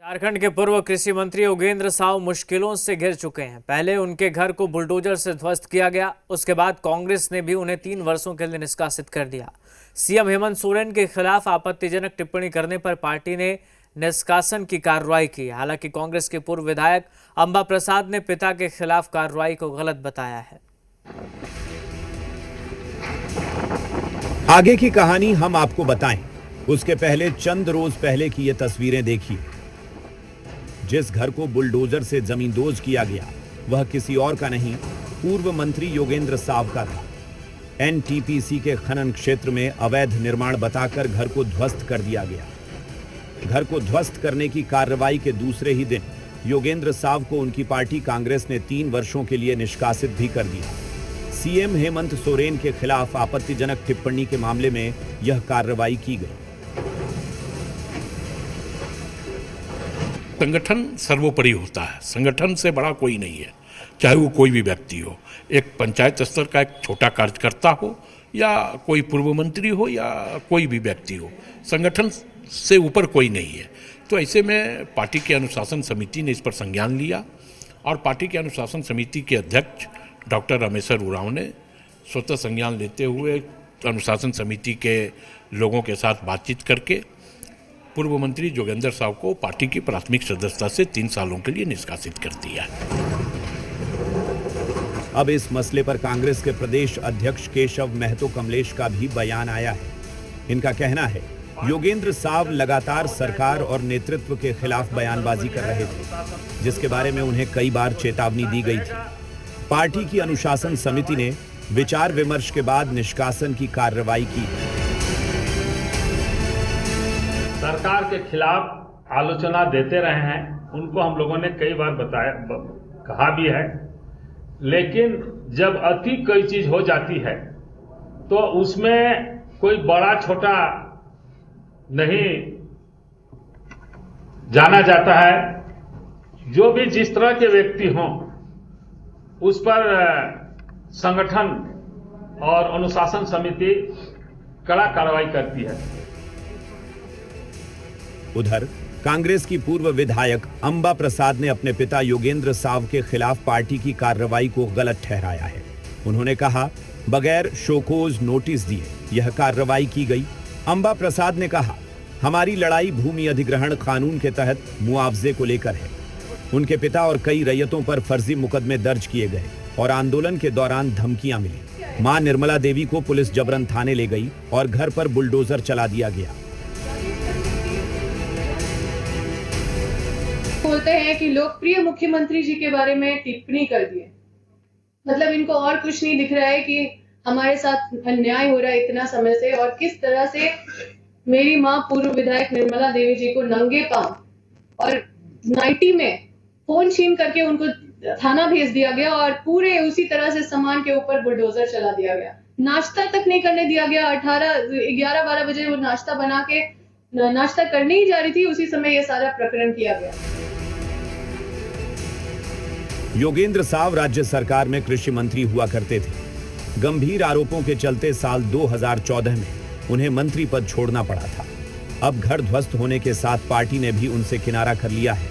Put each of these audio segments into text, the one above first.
झारखंड के पूर्व कृषि मंत्री योगेंद्र साव मुश्किलों से घिर चुके हैं। पहले उनके घर को बुलडोजर से ध्वस्त किया गया, उसके बाद कांग्रेस ने भी उन्हें 3 वर्षों के लिए निष्कासित कर दिया। सीएम हेमंत सोरेन के खिलाफ आपत्तिजनक टिप्पणी करने पर पार्टी ने निष्कासन की कार्रवाई की। हालांकि कांग्रेस के पूर्व विधायक अंबा प्रसाद ने पिता के खिलाफ कार्रवाई को गलत बताया है। आगे की कहानी हम आपको बताएं, उसके पहले चंद रोज पहले की ये तस्वीरें देखिए। जिस घर को बुलडोजर से जमींदोज किया गया वह किसी और का नहीं, पूर्व मंत्री योगेंद्र साव का था। एनटीपीसी के खनन क्षेत्र में अवैध निर्माण बताकर घर को ध्वस्त कर दिया गया। घर को ध्वस्त करने की कार्रवाई के दूसरे ही दिन योगेंद्र साव को उनकी पार्टी कांग्रेस ने 3 वर्षों के लिए निष्कासित भी कर दिया। सीएम हेमंत सोरेन के खिलाफ आपत्तिजनक टिप्पणी के मामले में यह कार्रवाई की गई। संगठन सर्वोपरि होता है, संगठन से बड़ा कोई नहीं है, चाहे वो कोई भी व्यक्ति हो, एक पंचायत स्तर का एक छोटा कार्यकर्ता हो या कोई पूर्व मंत्री हो या कोई भी व्यक्ति हो, संगठन से ऊपर कोई नहीं है। तो ऐसे में पार्टी की अनुशासन समिति ने इस पर संज्ञान लिया और पार्टी की अनुशासन समिति के अध्यक्ष डॉक्टर रामेश्वर उरांव ने स्वतः संज्ञान लेते हुए अनुशासन समिति के लोगों के साथ बातचीत करके पूर्व मंत्री योगेंद्र साव को पार्टी की प्राथमिक सदस्यता से 3 सालों के लिए निष्कासित कर दिया। अब इस मसले पर कांग्रेस के प्रदेश अध्यक्ष केशव महतो कमलेश का भी बयान आया है। इनका कहना है, योगेंद्र साव लगातार सरकार और नेतृत्व के खिलाफ बयानबाजी कर रहे थे, जिसके बारे में उन्हें कई बार चेतावनी दी गई थी। पार्टी की अनुशासन समिति ने विचार विमर्श के बाद निष्कासन की कार्रवाई की। सरकार के खिलाफ आलोचना देते रहे हैं, उनको हम लोगों ने कई बार बताया, कहा भी है, लेकिन जब अति कोई चीज हो जाती है तो उसमें कोई बड़ा छोटा नहीं जाना जाता है। जो भी जिस तरह के व्यक्ति हों उस पर संगठन और अनुशासन समिति कड़ा कार्रवाई करती है। उधर कांग्रेस की पूर्व विधायक अंबा प्रसाद ने अपने पिता योगेंद्र साव के खिलाफ पार्टी की कार्रवाई को गलत ठहराया है। उन्होंने कहा, बगैर शोकोज नोटिस दिए यह कार्रवाई की गई। अंबा प्रसाद ने कहा, हमारी लड़ाई भूमि अधिग्रहण कानून के तहत मुआवजे को लेकर है। उनके पिता और कई रैयतों पर फर्जी मुकदमे दर्ज किए गए और आंदोलन के दौरान धमकियां मिली। मां निर्मला देवी को पुलिस जबरन थाने ले गई और घर पर बुलडोजर चला दिया गया। बोलते हैं कि लोकप्रिय मुख्यमंत्री जी के बारे में टिप्पणी कर दिए, मतलब इनको और कुछ नहीं दिख रहा है कि हमारे साथ अन्याय हो रहा है इतना समय से, और किस तरह से मेरी मां पूर्व विधायक निर्मला देवी जी को नंगे पांव और नाइटी में फोन छीन करके उनको थाना भेज दिया गया और पूरे उसी तरह से सामान के ऊपर बुलडोजर चला दिया गया। नाश्ता तक नहीं करने दिया गया। 11-12 बजे वो नाश्ता बना के नाश्ता करने ही जा रही थी, उसी समय ये सारा प्रकरण किया गया। योगेंद्र साव राज्य सरकार में कृषि मंत्री हुआ करते थे। गंभीर आरोपों के चलते साल 2014 में उन्हें मंत्री पद छोड़ना पड़ा था। अब घर ध्वस्त होने के साथ पार्टी ने भी उनसे किनारा कर लिया है।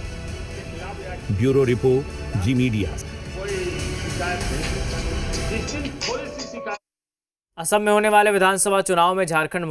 ब्यूरो रिपोर्ट, जी मीडिया। असम में होने वाले विधानसभा चुनाव में झारखंड